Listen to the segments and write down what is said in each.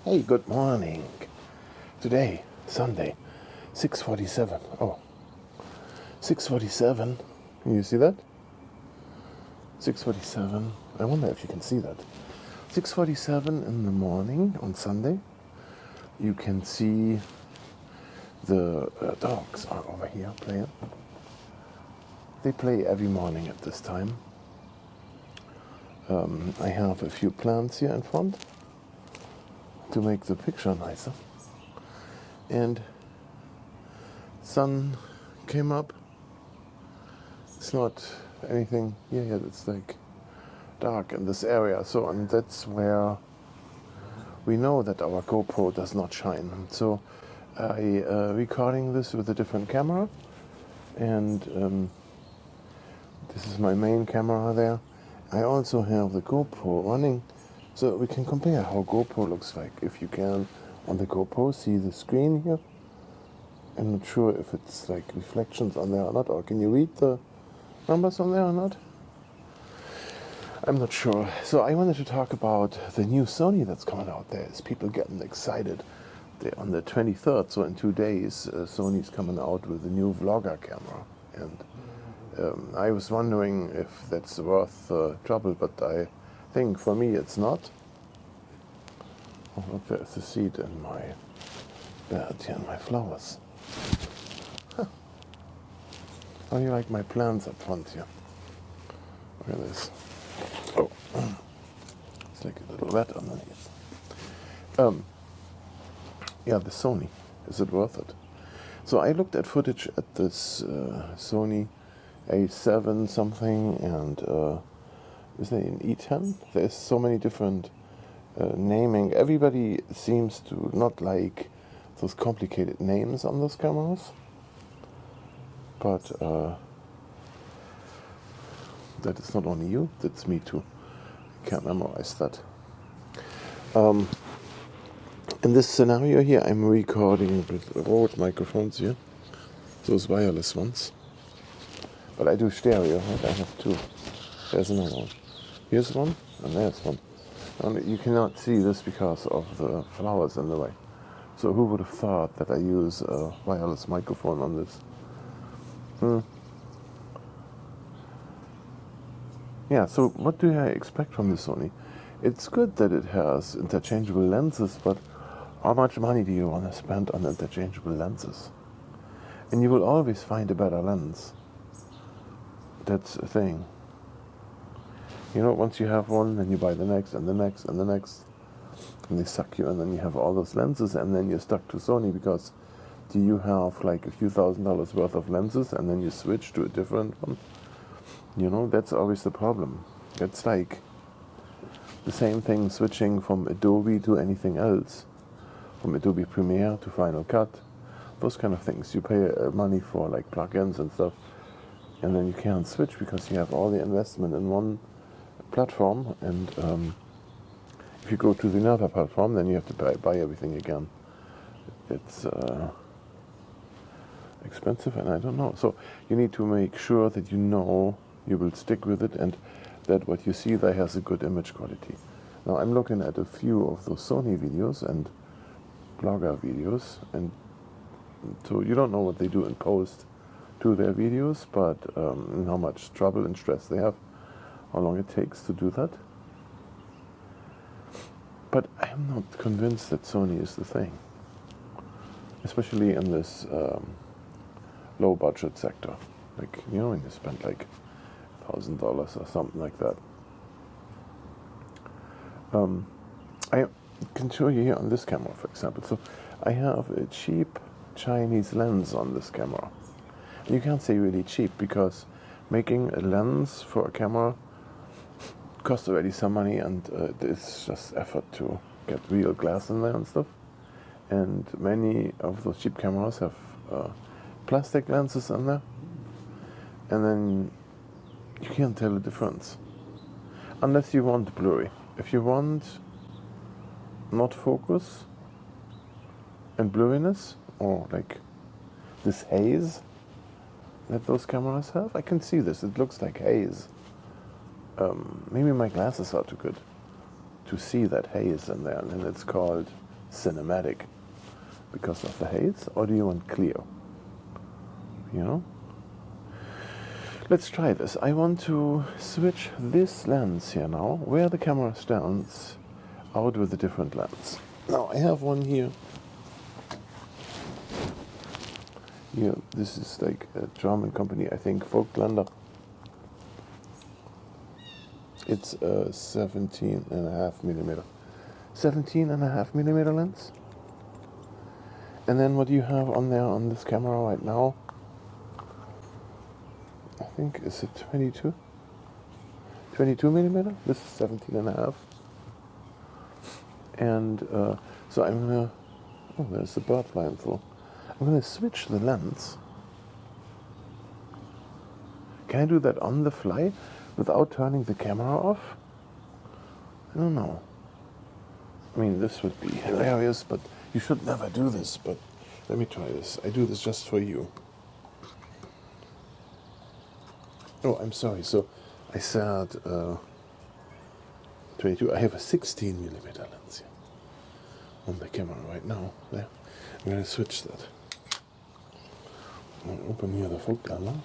Hey, good morning. Today, Sunday, 6:47. Oh, 6:47. You see that? 6:47. I wonder if you can see that. 6:47 in the morning on Sunday. You can see the dogs are over here playing. They play every morning at this time. I have a few plants here in front to make the picture nicer. And sun came up. It's not anything here yet. It's like dark in this area. So, and that's where we know that our GoPro does not shine. So I recording this with a different camera, and this is my main camera there. I also have the GoPro running, so we can compare how GoPro looks like. If you can on the GoPro see the screen here. I'm not sure if it's like reflections on there or not, or can you read the numbers on there or not? I'm not sure. So I wanted to talk about the new Sony that's coming out. There's people getting excited. They're on the 23rd, so in 2 days, Sony's coming out with a new vlogger camera. And I was wondering if that's worth trouble, but I think for me it's not. Oh, look, there's a seed in my bed here, and my flowers. Huh. How do you like my plants up front here? Look at this. Oh, it's like a little wet underneath. Yeah, the Sony. Is it worth it? So I looked at footage at this Sony A7 something, and is there an E10? There's so many different naming. Everybody seems to not like those complicated names on those cameras, but that is not only you, that's me too. I can't memorize that. In this scenario here, I'm recording with Rode microphones here, those wireless ones. But I do stereo, right? I have two. There's another one. Here's one, and there's one. And you cannot see this because of the flowers in the way. So who would have thought that I use a wireless microphone on this? Yeah, so what do I expect from the Sony? It's good that it has interchangeable lenses, but how much money do you want to spend on interchangeable lenses? And you will always find a better lens. That's a thing. You know, once you have one, then you buy the next, and the next, and the next. And they suck you, and then you have all those lenses, and then you're stuck to Sony because do you have like a few $1,000s worth of lenses, and then you switch to a different one? You know, that's always the problem. It's like the same thing switching from Adobe to anything else. From Adobe Premiere to Final Cut. Those kind of things. You pay money for like plugins and stuff, and then you can't switch because you have all the investment in one platform, and if you go to the another platform, then you have to buy everything again. It's expensive, and I don't know. So you need to make sure that you know you will stick with it, and that what you see there has a good image quality. Now I'm looking at a few of those Sony videos and blogger videos, and so you don't know what they do in post to their videos, but how much trouble and stress they have, how long it takes to do that. But I'm not convinced that Sony is the thing, especially in this low budget sector. Like, you know, when you spend like $1,000 or something like that. I can show you here on this camera, for example. So I have a cheap Chinese lens on this camera. And you can't say really cheap, because making a lens for a camera costs already some money, and it's just effort to get real glass in there and stuff. And many of those cheap cameras have plastic lenses in there, and then you can't tell the difference unless you want blurry. If you want not focus and blurriness, or like this haze that those cameras have, I can see this. It looks like haze. Maybe my glasses are too good to see that haze in there, and it's called cinematic because of the haze, or do you want clear? You know? Let's try this. I want to switch this lens here now, where the camera stands, out with a different lens. Now I have one here. Here, this is like a German company, I think, Vogtlander. It's a 17.5 millimeter. 17.5 millimeter lens. And then what do you have on there on this camera right now? I think, is it 22? 22 millimeter? This is 17.5. And so I'm gonna, oh, there's the bird flying through. I'm gonna switch the lens. Can I do that on the fly without turning the camera off? I don't know. I mean, this would be hilarious, but you should never do this, but let me try this. I do this just for you. Oh, I'm sorry. So I said 22. I have a 16 millimeter lens here on the camera right now. There. I'm going to switch that. I'll open here the Vogtlander.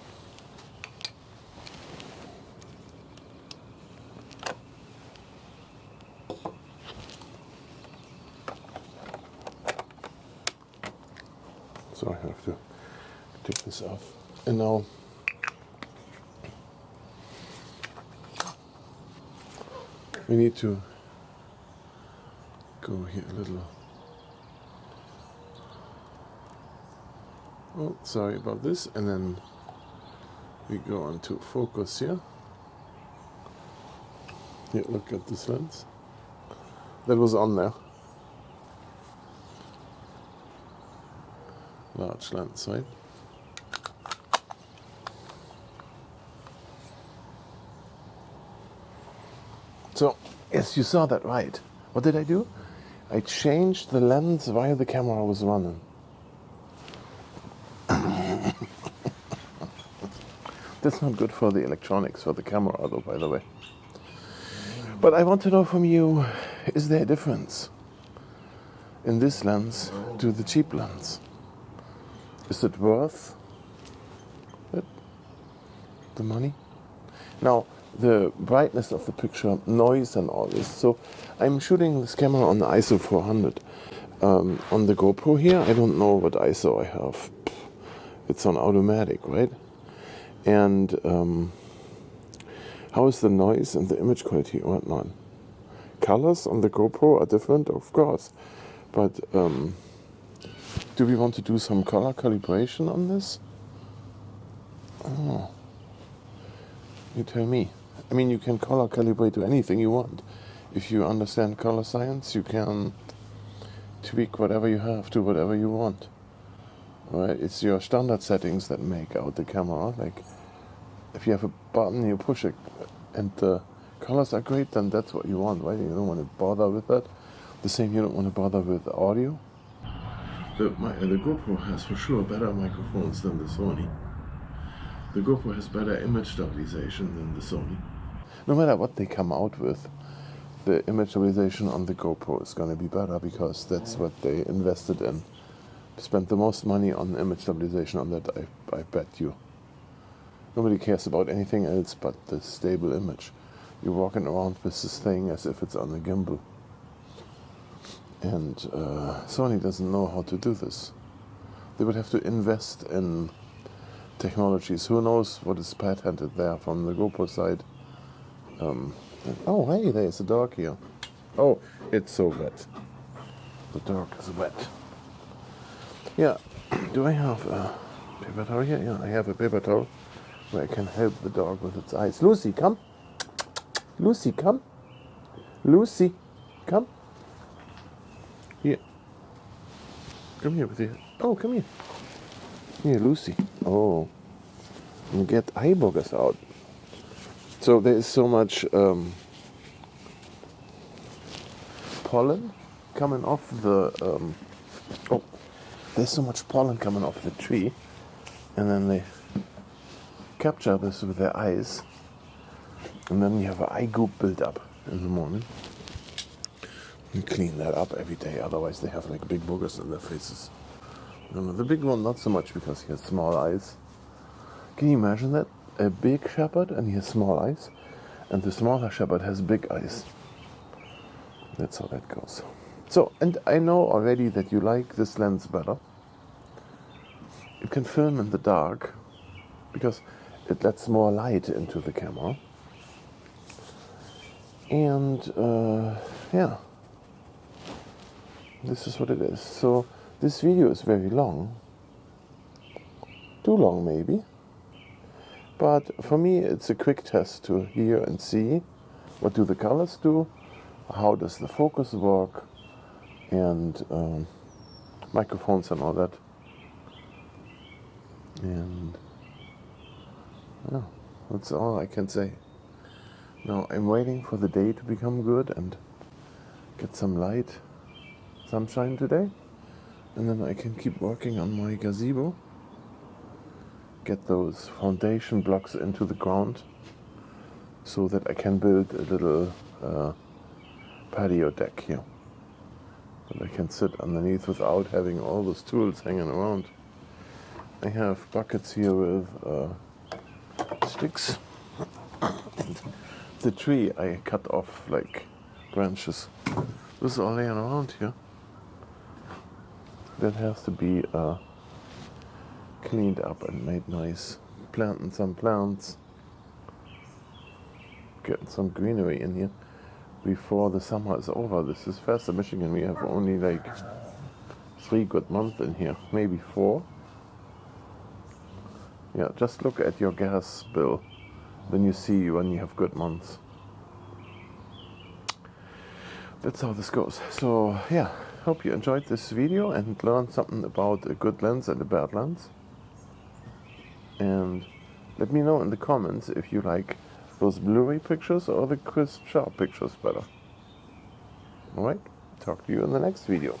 So I have to take this off. And now we need to go here a little. Oh, sorry about this. And then we go on to focus here. Here, look at this lens. That was on there. Large lens, right? So, yes, you saw that right. What did I do? I changed the lens while the camera was running. That's not good for the electronics, for the camera, though, by the way. But I want to know from you, is there a difference in this lens to the cheap lens? Is it worth it, the money? Now, the brightness of the picture, noise and all this. So I'm shooting this camera on the ISO 400. On the GoPro here, I don't know what ISO I have. It's on automatic, right? And how is the noise and the image quality or whatnot? Colors on the GoPro are different, of course. But do we want to do some color calibration on this? I don't know. You tell me. I mean, you can color calibrate to anything you want. If you understand color science, you can tweak whatever you have to whatever you want. Right? It's your standard settings that make out the camera. Like, if you have a button, you push it, and the colors are great, then that's what you want, right? You don't want to bother with that. The same, you don't want to bother with audio. The GoPro has for sure better microphones than the Sony. The GoPro has better image stabilization than the Sony. No matter what they come out with, the image stabilization on the GoPro is going to be better because that's what they invested in. Spent the most money on image stabilization on that, I bet you. Nobody cares about anything else but the stable image. You're walking around with this thing as if it's on a gimbal. And Sony doesn't know how to do this. They would have to invest in technologies. Who knows what is patented there from the GoPro side. Oh, hey, there's a dog here. Oh, it's so wet. The dog is wet. Yeah, do I have a paper towel here? Yeah, I have a paper towel where I can help the dog with its eyes. Lucy, come. Lucy, come. Lucy, come. Here. Come here with you. Oh, come here. Here, Lucy. Oh. And get eye boogers out. So there is so much pollen coming off the... there's so much pollen coming off the tree. And then they capture this with their eyes. And then you have an eye goop build up in the morning. You clean that up every day, otherwise they have like big boogers in their faces. No, the big one not so much because he has small eyes. Can you imagine that? A big shepherd and he has small eyes, and the smaller shepherd has big eyes. That's how that goes. So, and I know already that you like this lens better. It can film in the dark because it lets more light into the camera. And yeah, this is what it is. So this video is very long, too long maybe, but for me it's a quick test to hear and see what do the colors do, how does the focus work, and microphones and all that. And yeah, that's all I can say. Now I'm waiting for the day to become good and get some light, sunshine today, and then I can keep working on my gazebo, get those foundation blocks into the ground so that I can build a little patio deck here that I can sit underneath without having all those tools hanging around. I have buckets here with sticks and the tree I cut off like branches. This is all laying around here. That has to be cleaned up and made nice. Planting some plants, getting some greenery in here before the summer is over. This is first in Michigan. We have only like 3 good months in here, maybe 4. Yeah, just look at your gas bill, then you see when you have good months. That's how this goes. So yeah, hope you enjoyed this video and learned something about a good lens and a bad lens. And let me know in the comments if you like those blurry pictures or the crisp, sharp pictures better. Alright, talk to you in the next video.